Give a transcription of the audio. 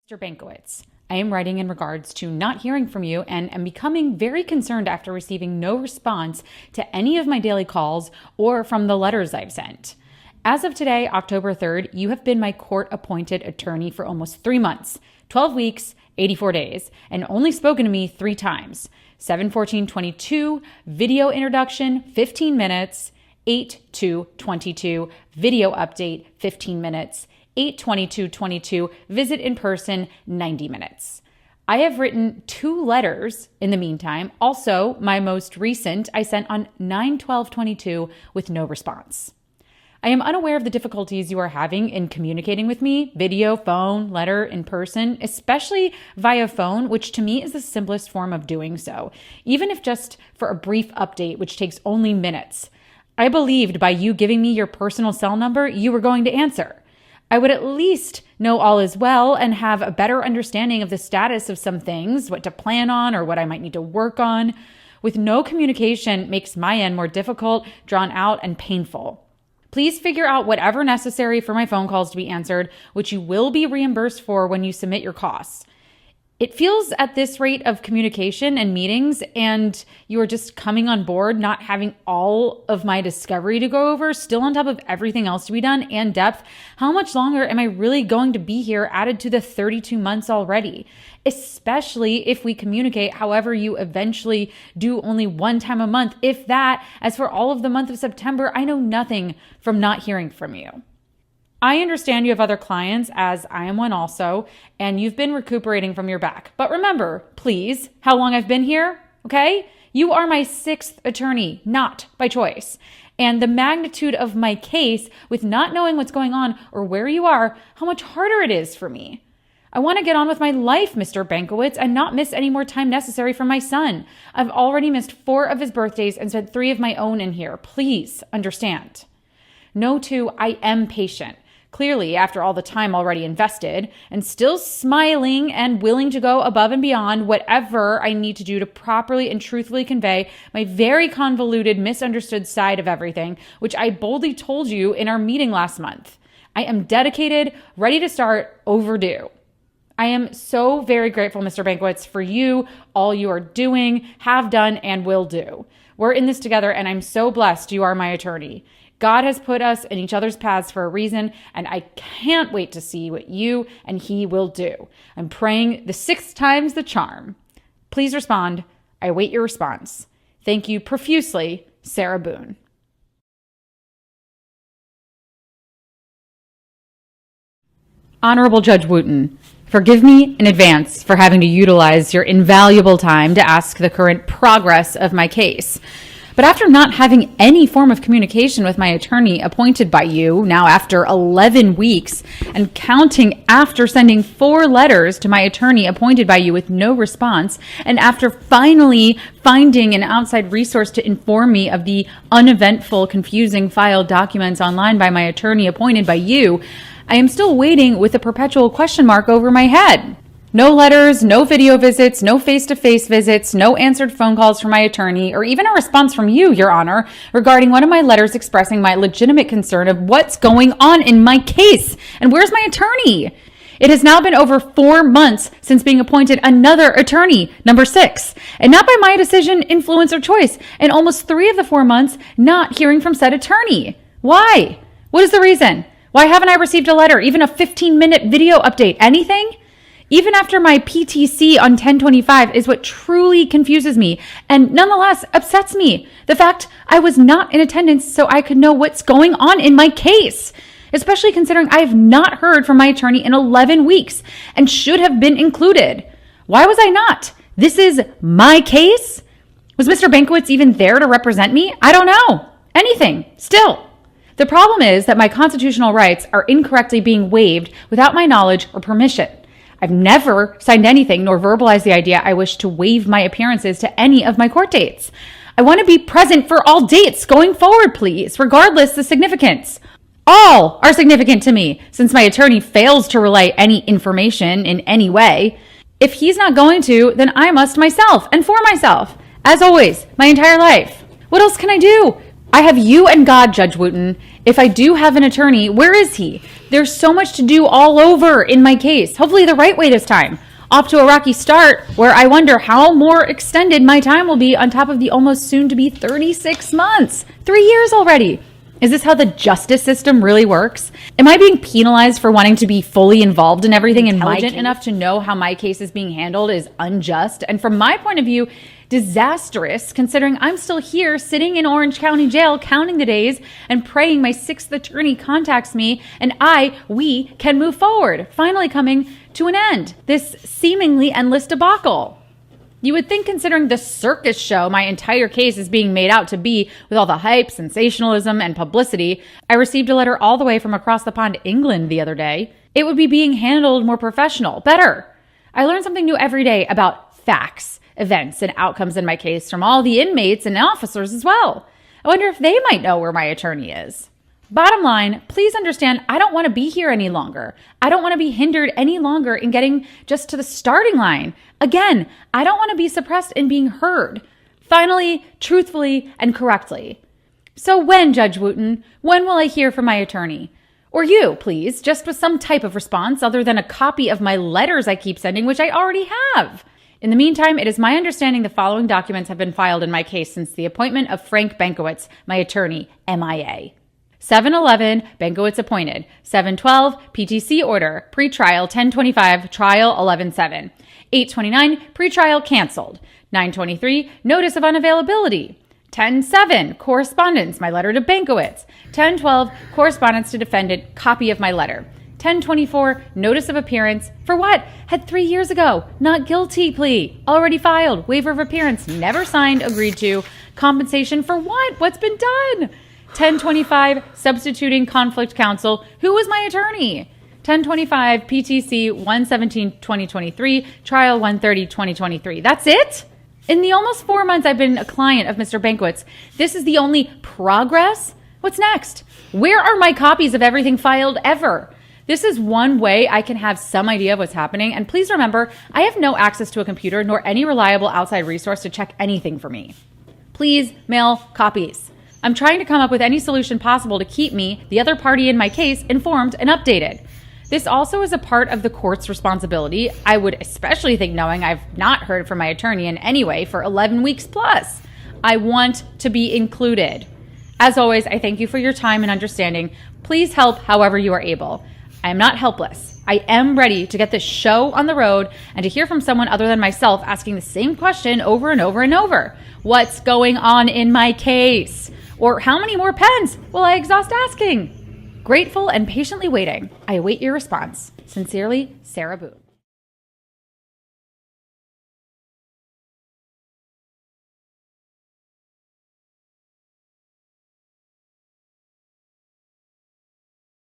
Mr. Bankowitz, I am writing in regards to not hearing from you and am becoming very concerned after receiving no response to any of my daily calls or from the letters I've sent. As of today, October 3rd, you have been my court-appointed attorney for almost 3 months, 12 weeks, 84 days, and only spoken to me 3 times. 7/14/22, video introduction, 15 minutes, 8/2/22, video update, 15 minutes, 8/22/22, visit in person, 90 minutes. I have written 2 letters in the meantime. Also, my most recent I sent on 9/12/22 with no response. I am unaware of the difficulties you are having in communicating with me, video, phone, letter, in person, especially via phone, which to me is the simplest form of doing so, even if just for a brief update, which takes only minutes. I believed by you giving me your personal cell number, you were going to answer. I would at least know all is well and have a better understanding of the status of some things, what to plan on or what I might need to work on. With no communication makes my end more difficult, drawn out, and painful. Please figure out whatever necessary for my phone calls to be answered, which you will be reimbursed for when you submit your costs. It feels at this rate of communication and meetings, and you are just coming on board, not having all of my discovery to go over, still on top of everything else to be done and depth. How much longer am I really going to be here added to the 32 months already? Especially if we communicate, however you eventually do only 1 time a month, if that. As for all of the month of September, I know nothing from not hearing from you. I understand you have other clients, as I am one also, and you've been recuperating from your back. But remember, please, how long I've been here, okay? You are my 6th attorney, not by choice. And the magnitude of my case, with not knowing what's going on or where you are, how much harder it is for me. I want to get on with my life, Mr. Bankowitz, and not miss any more time necessary for my son. I've already missed 4 of his birthdays and spent 3 of my own in here. Please understand. No, too, I am patient. Clearly, after all the time already invested, and still smiling and willing to go above and beyond whatever I need to do to properly and truthfully convey my very convoluted, misunderstood side of everything, which I boldly told you in our meeting last month. I am dedicated, ready to start, overdue. I am so very grateful, Mr. Bankowitz, for you, all you are doing, have done, and will do. We're in this together, and I'm so blessed you are my attorney. God has put us in each other's paths for a reason, and I can't wait to see what you and he will do. I'm praying the 6th time's the charm. Please respond. I await your response. Thank you profusely, Sarah Boone. Honorable Judge Wooten, forgive me in advance for having to utilize your invaluable time to ask the current progress of my case. But after not having any form of communication with my attorney appointed by you, now after 11 weeks, and counting after sending 4 letters to my attorney appointed by you with no response, and after finally finding an outside resource to inform me of the uneventful, confusing filed documents online by my attorney appointed by you, I am still waiting with a perpetual question mark over my head. No letters, no video visits, no face-to-face visits, no answered phone calls from my attorney, or even a response from you, Your Honor, regarding one of my letters expressing my legitimate concern of what's going on in my case. And where's my attorney? It has now been over 4 months since being appointed another attorney, number 6, and not by my decision, influence, or choice, and almost 3 of the 4 months not hearing from said attorney. Why? What is the reason? Why haven't I received a letter, even a 15-minute video update, anything? Even after my PTC on 10/25 is what truly confuses me and nonetheless upsets me. The fact I was not in attendance so I could know what's going on in my case, especially considering I have not heard from my attorney in 11 weeks and should have been included. Why was I not? This is my case? Was Mr. Bankowitz even there to represent me? I don't know. Anything. Still. The problem is that my constitutional rights are incorrectly being waived without my knowledge or permission. I've never signed anything nor verbalized the idea I wish to waive my appearances to any of my court dates. I want to be present for all dates going forward, please, regardless the significance. All are significant to me, since my attorney fails to relay any information in any way. If he's not going to, then I must myself and for myself, as always, my entire life. What else can I do? I have you and God, Judge Wooten, If I do have an attorney, where is he? There's so much to do all over in my case. Hopefully the right way this time. Off to a rocky start where I wonder how more extended my time will be on top of the almost soon to be 36 months. 3 years already. Is this how the justice system really works? Am I being penalized for wanting to be fully involved in everything, intelligent enough to know how my case is being handled is unjust? And from my point of view, disastrous, considering I'm still here sitting in Orange County Jail counting the days and praying my sixth attorney contacts me and we can move forward, finally coming to an end. This seemingly endless debacle. You would think, considering the circus show my entire case is being made out to be, with all the hype, sensationalism, and publicity, I received a letter all the way from across the pond, England, the other day. It would be being handled more professional, better. I learn something new every day about facts, events, and outcomes in my case from all the inmates and officers as well. I wonder if they might know where my attorney is. Bottom line, please understand, I don't want to be here any longer. I don't want to be hindered any longer in getting just to the starting line. Again, I don't want to be suppressed in being heard. Finally, truthfully, and correctly. So when, Judge Wooten, when will I hear from my attorney? Or you, please, just with some type of response other than a copy of my letters I keep sending, which I already have. In the meantime, it is my understanding the following documents have been filed in my case since the appointment of Frank Benkowitz, my attorney, MIA. 7/11, Benkowitz appointed. 7/12, PTC order, pretrial 10/25, trial 11/7. 8/29, pretrial canceled. 9/23, notice of unavailability. 10/7, correspondence, my letter to Benkowitz. 10/12, correspondence to defendant, copy of my letter. 10/24, notice of appearance. For what? Had 3 years ago. Not guilty plea. Already filed. Waiver of appearance. Never signed, agreed to. Compensation for what? What's been done? 10/25, substituting conflict counsel. Who was my attorney? 10/25, PTC 1/17/2023, trial 1/30/2023. That's it? In the almost 4 months I've been a client of Mr. Benkowitz, this is the only progress? What's next? Where are my copies of everything filed ever? This is one way I can have some idea of what's happening. And please remember, I have no access to a computer nor any reliable outside resource to check anything for me. Please mail copies. I'm trying to come up with any solution possible to keep me, the other party in my case, informed and updated. This also is a part of the court's responsibility. I would especially think knowing I've not heard from my attorney in any way for 11 weeks plus. I want to be included. As always, I thank you for your time and understanding. Please help however you are able. I am not helpless. I am ready to get this show on the road and to hear from someone other than myself asking the same question over and over and over. What's going on in my case? Or how many more pens will I exhaust asking? Grateful and patiently waiting. I await your response. Sincerely, Sarah Boone.